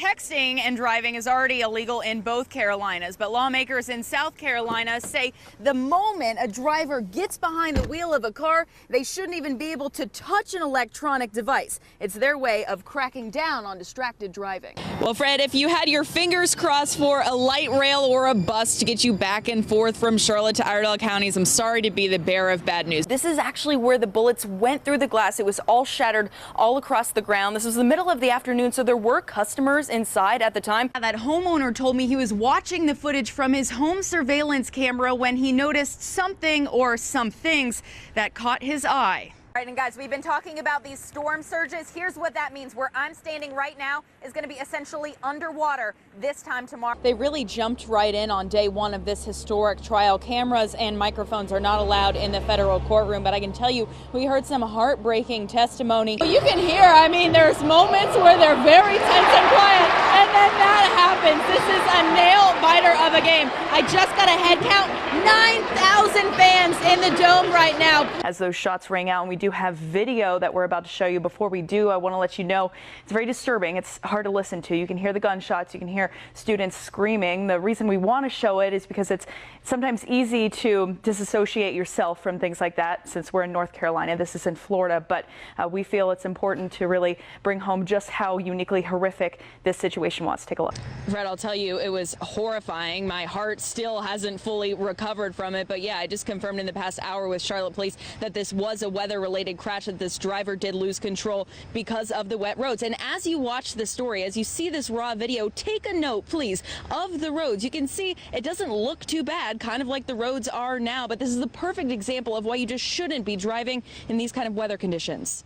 Texting and driving is already illegal in both Carolinas, but lawmakers in South Carolina say the moment a driver gets behind the wheel of a car, they shouldn't even be able to touch an electronic device. It's their way of cracking down on distracted driving. Well, Fred, if you had your fingers crossed for a light rail or a bus to get you back and forth from Charlotte to Iredell counties, I'm sorry to be the bearer of bad news. This is actually where the bullets went through the glass. It was all shattered all across the ground. This was the middle of the afternoon, so there were customers inside at the time. That homeowner told me he was watching the footage from his home surveillance camera when he noticed something or some things that caught his eye. All right, and guys, we've been talking about these storm surges. Here's what that means. Where I'm standing right now is going to be essentially underwater this time tomorrow. They really jumped right in on day one of this historic trial. Cameras and microphones are not allowed in the federal courtroom, but I can tell you we heard some heartbreaking testimony. You can hear, I mean, there's moments where they're very tense and quiet, and then that happens. This is a nail biter of a game. I just got a head count, 9,000 fans in the dome right now. As those shots rang out, and we do have video that we're about to show you. Before we do, I want to let you know it's very disturbing. It's hard to listen to. You can hear the gunshots. You can hear students screaming. The reason we want to show it is because it's sometimes easy to disassociate yourself from things like that. Since we're in North Carolina, this is in Florida, but we feel it's important to really bring home just how uniquely horrific this situation was. Take a look. Fred, I'll tell you, it was horrifying. My heart still hasn't fully recovered from it, but yeah, I just confirmed in the past hour with Charlotte Police that this was a weather-related crash, that this driver did lose control because of the wet roads. And as you watch the story, as you see this raw video, take a note, please, of the roads. You can see it doesn't look too bad, kind of like the roads are now, but this is the perfect example of why you just shouldn't be driving in these kind of weather conditions.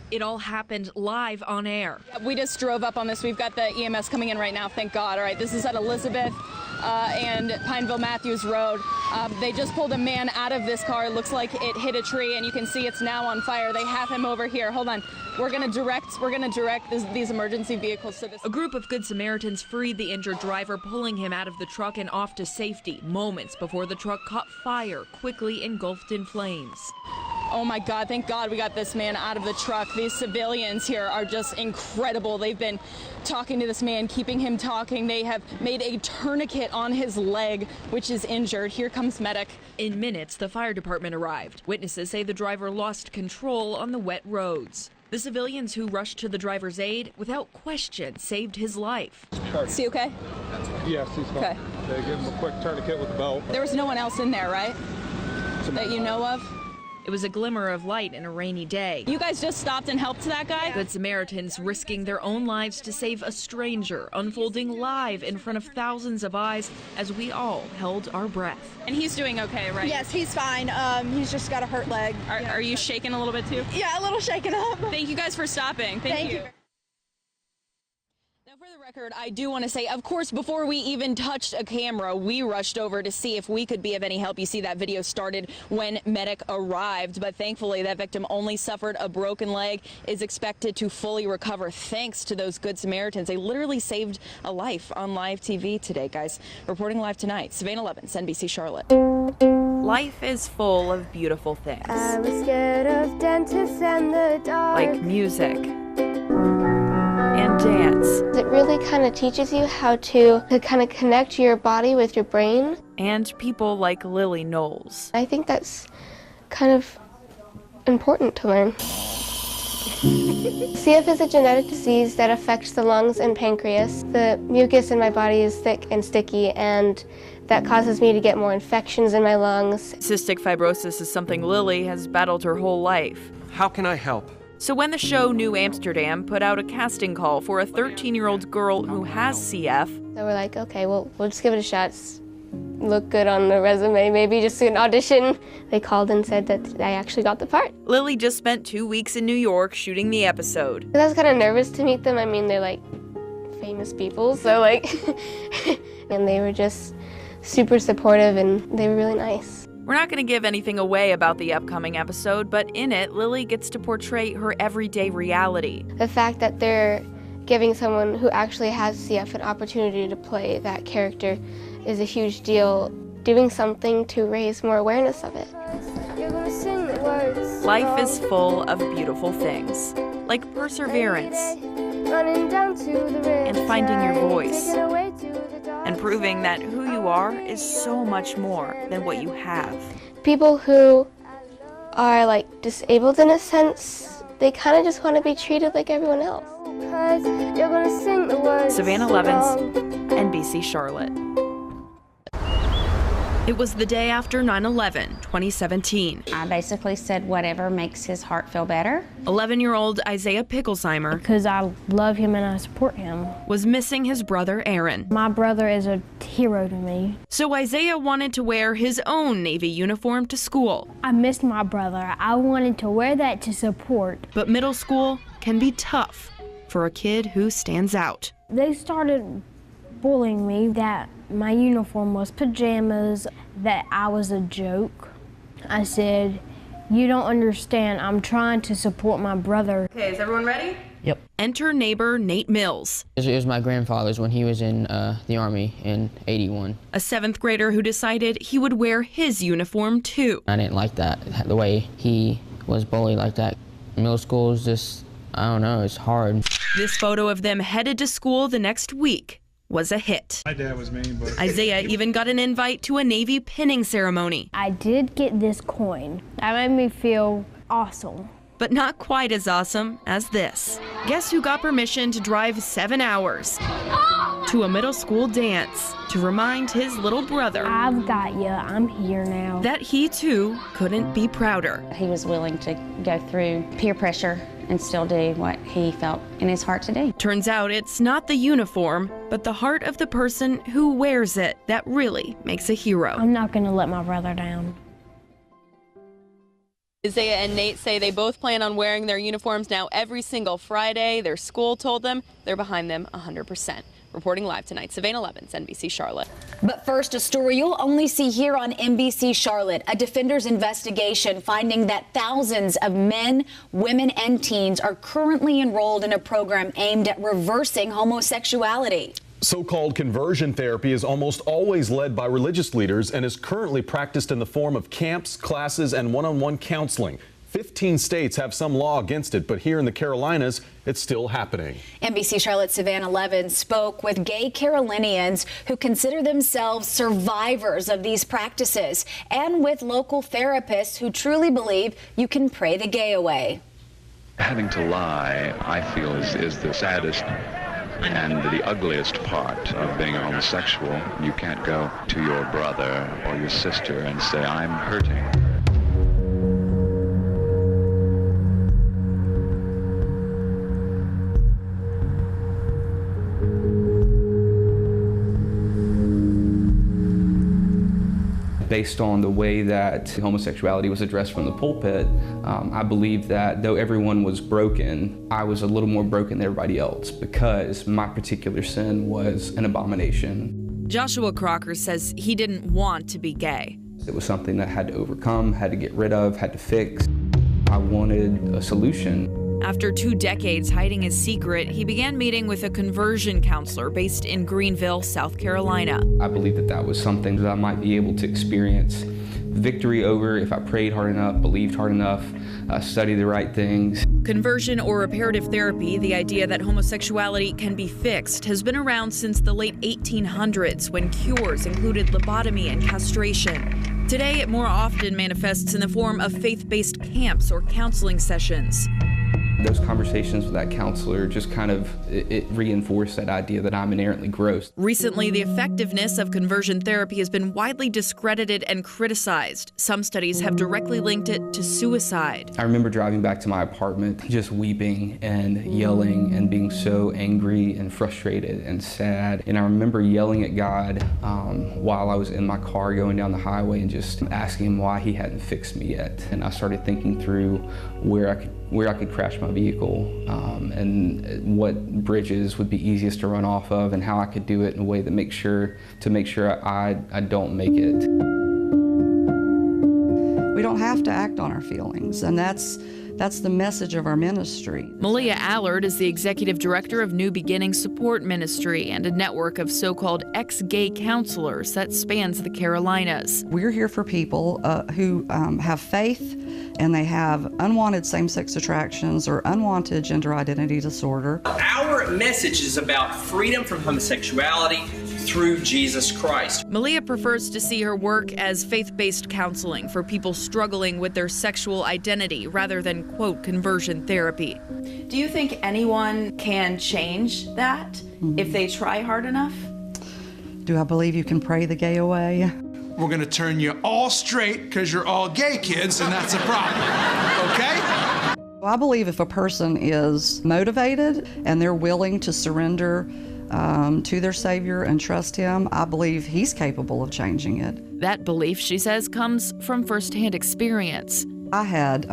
It all happened live on air. We just drove up on this. We've got the EMS coming in right now, thank God. All right, this is at Elizabeth and Pineville Matthews Road. They just pulled a man out of this car. It looks like it hit a tree, and you can see it's now on fire. They have him over here. Hold on. We're gonna direct these emergency vehicles to this. A group of Good Samaritans freed the injured driver, pulling him out of the truck and off to safety moments before the truck caught fire, quickly engulfed in flames. Oh my God, thank God we got this man out of the truck. These civilians here are just incredible. They've been talking to this man, keeping him talking. They have made a tourniquet on his leg, which is injured. Here comes medic. In minutes, the fire department arrived. Witnesses say the driver lost control on the wet roads. The civilians who rushed to the driver's aid, without question, saved his life. Is he okay? Yes, he's fine. Okay. They gave him a quick tourniquet with the belt. There was no one else in there, right? That you know of? It was a glimmer of light in a rainy day. You guys just stopped and helped that guy? Good Samaritans risking their own lives to save a stranger, unfolding live in front of thousands of eyes as we all held our breath. And he's doing okay, right? Yes, he's fine. He's just got a hurt leg. Are you shaking a little bit too? Yeah, a little shaken up. Thank you guys for stopping. Thank you. Now, for the record, I do want to say, of course, before we even touched a camera, we rushed over to see if we could be of any help. You see that video started when medic arrived, but thankfully that victim only suffered a broken leg, is expected to fully recover thanks to those Good Samaritans. They literally saved a life on live TV today, guys. Reporting live tonight, Savannah Levins, NBC Charlotte. Life is full of beautiful things. I was scared of dentists and the dark. Like music and dance. It really kind of teaches you how to kind of connect your body with your brain. And people like Lily Knowles. I think that's kind of important to learn. CF is a genetic disease that affects the lungs and pancreas. The mucus in my body is thick and sticky, and that causes me to get more infections in my lungs. Cystic fibrosis is something Lily has battled her whole life. How can I help? So when the show New Amsterdam put out a casting call for a 13-year-old girl who has CF, So we're like, okay, well, we'll just give it a shot. Look good on the resume, maybe just an audition. They called and said that I actually got the part. Lily just spent 2 weeks in New York shooting the episode. I was kind of nervous to meet them. I mean, they're like famous people, so like, and they were just super supportive and they were really nice. We're not going to give anything away about the upcoming episode, but in it, Lily gets to portray her everyday reality. The fact that they're giving someone who actually has CF an opportunity to play that character is a huge deal. Doing something to raise more awareness of it. You're gonna sing the words. Life is full of beautiful things. like perseverance and finding your voice, and proving that who you are is so much more than what you have. People who are like disabled in a sense, they kind of just want to be treated like everyone else. Savannah Levins, NBC Charlotte. It was the day after 9/11, 2017. I basically said whatever makes his heart feel better. 11-year-old Isaiah Picklesheimer, because I love him and I support him. was missing his brother Aaron. My brother is a hero to me. So Isaiah wanted to wear his own Navy uniform to school. I missed my brother. I wanted to wear that to support. But middle school can be tough for a kid who stands out. They started bullying me that my uniform was pajamas, that I was a joke. I said, "You don't understand. I'm trying to support my brother." Okay, is everyone ready? Yep. Enter neighbor Nate Mills, It was my grandfather's when he was in the Army in '81. a 7th grader who decided he would wear his uniform too. I didn't like that, the way he was bullied like that. Middle school is just, I don't know, it's hard. This photo of them headed to school the next week was a hit. My dad was mean, but Isaiah even got an invite to a Navy pinning ceremony, I did get this coin. That made me feel awesome. but not quite as awesome as this. Guess who got permission to drive 7 hours to a middle school dance to remind his little brother I've got you. I'm here now. that he too couldn't be prouder. He was willing to go through peer pressure and still do what he felt in his heart to do. Turns out it's not the uniform, but the heart of the person who wears it that really makes a hero. I'm not going to let my brother down. Isaiah and Nate say they both plan on wearing their uniforms now every single Friday. Their school told them they're behind them 100%. Reporting live tonight, Savannah Levins, NBC Charlotte. But first, a story you'll only see here on NBC Charlotte, a defender's investigation finding that thousands of men, women, and teens are currently enrolled in a program aimed at reversing homosexuality. So-called conversion therapy is almost always led by religious leaders and is currently practiced in the form of camps, classes, and one-on-one counseling. 15 states have some law against it, but here in the Carolinas, it's still happening. NBC Charlotte's Savannah Levins spoke with gay Carolinians who consider themselves survivors of these practices and with local therapists who truly believe you can pray the gay away. Having to lie, I feel, is the saddest and the ugliest part of being a homosexual. You can't go to your brother or your sister and say, I'm hurting. Based on the way that homosexuality was addressed from the pulpit, I believe that though everyone was broken, I was a little more broken than everybody else because my particular sin was an abomination. Joshua Crocker says he didn't want to be gay. It was something that I had to overcome, had to get rid of, had to fix. I wanted a solution. After 2 decades hiding his secret, he began meeting with a conversion counselor based in Greenville, South Carolina. I believe that that was something that I might be able to experience victory over if I prayed hard enough, believed hard enough, studied the right things. Conversion or reparative therapy, the idea that homosexuality can be fixed, has been around since the late 1800s when cures included lobotomy and castration. Today, it more often manifests in the form of faith-based camps or counseling sessions. Those conversations with that counselor just kind of, it reinforced that idea that I'm inherently gross. Recently, the effectiveness of conversion therapy has been widely discredited and criticized. Some studies have directly linked it to suicide. I remember driving back to my apartment, just weeping and yelling and being so angry and frustrated and sad. And I remember yelling at God while I was in my car going down the highway and just asking him why he hadn't fixed me yet. And I started thinking through where I could crash my vehicle and what bridges would be easiest to run off of and how I could do it in a way that make sure I don't make it. We don't have to act on our feelings, and that's That's the message of our ministry. Malia Allard is the executive director of New Beginning Support Ministry and a network of so-called ex-gay counselors that spans the Carolinas. We're here for people who have faith and they have unwanted same-sex attractions or unwanted gender identity disorder. Our message is about freedom from homosexuality through Jesus Christ. Malia prefers to see her work as faith-based counseling for people struggling with their sexual identity rather than, quote, conversion therapy. Do you think anyone can change that if they try hard enough? Do I believe you can pray the gay away? We're gonna turn you all straight because you're all gay kids, and that's a problem, okay? I believe if a person is motivated and they're willing to surrender to their Savior and trust Him, I believe He's capable of changing it. That belief, she says, comes from firsthand experience. I had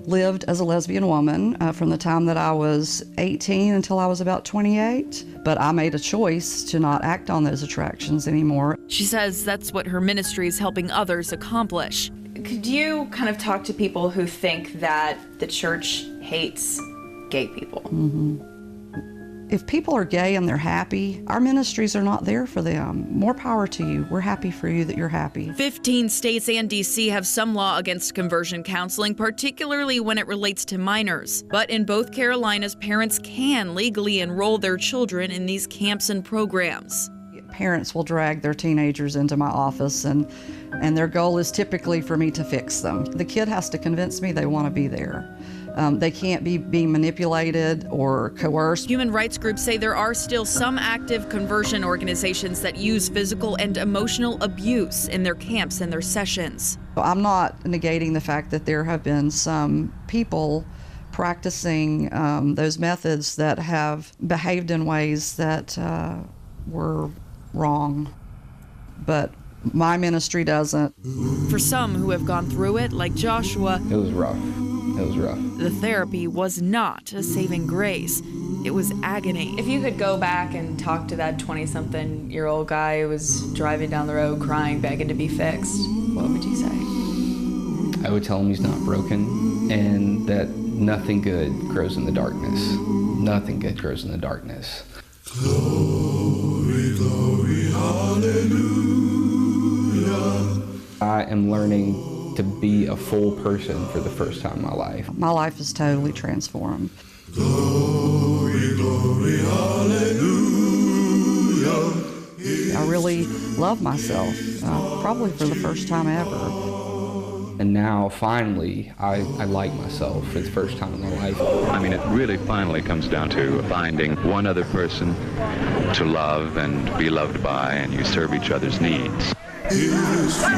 lived as a lesbian woman from the time that I was 18 until I was about 28, but I made a choice to not act on those attractions anymore. She says that's what her ministry is helping others accomplish. Could you kind of talk to people who think that the church hates gay people? If people are gay and they're happy, our ministries are not there for them. More power to you. We're happy for you that you're happy. 15 states and D.C. have some law against conversion counseling, particularly when it relates to minors. But in both Carolinas, parents can legally enroll their children in these camps and programs. Parents will drag their teenagers into my office, and their goal is typically for me to fix them. The kid has to convince me they want to be there. They can't be being manipulated or coerced. Human rights groups say there are still some active conversion organizations that use physical and emotional abuse in their camps and their sessions. I'm not negating the fact that there have been some people practicing those methods that have behaved in ways that were wrong, but my ministry doesn't. For some who have gone through it, like Joshua, it was rough. It was rough. The therapy was not a saving grace. It was agony. If you could go back and talk to that 20-something-year-old guy who was driving down the road crying, begging to be fixed, what would you say? I would tell him he's not broken and that nothing good grows in the darkness. Nothing good grows in the darkness. Glory, glory, hallelujah. I am learning to be a full person for the first time in my life. My life is totally transformed. Glory, glory, hallelujah. I really love myself, probably for the first time ever. And now, finally, I like myself for the first time in my life. I mean, it really finally comes down to finding one other person to love and be loved by, and you serve each other's needs. It is you.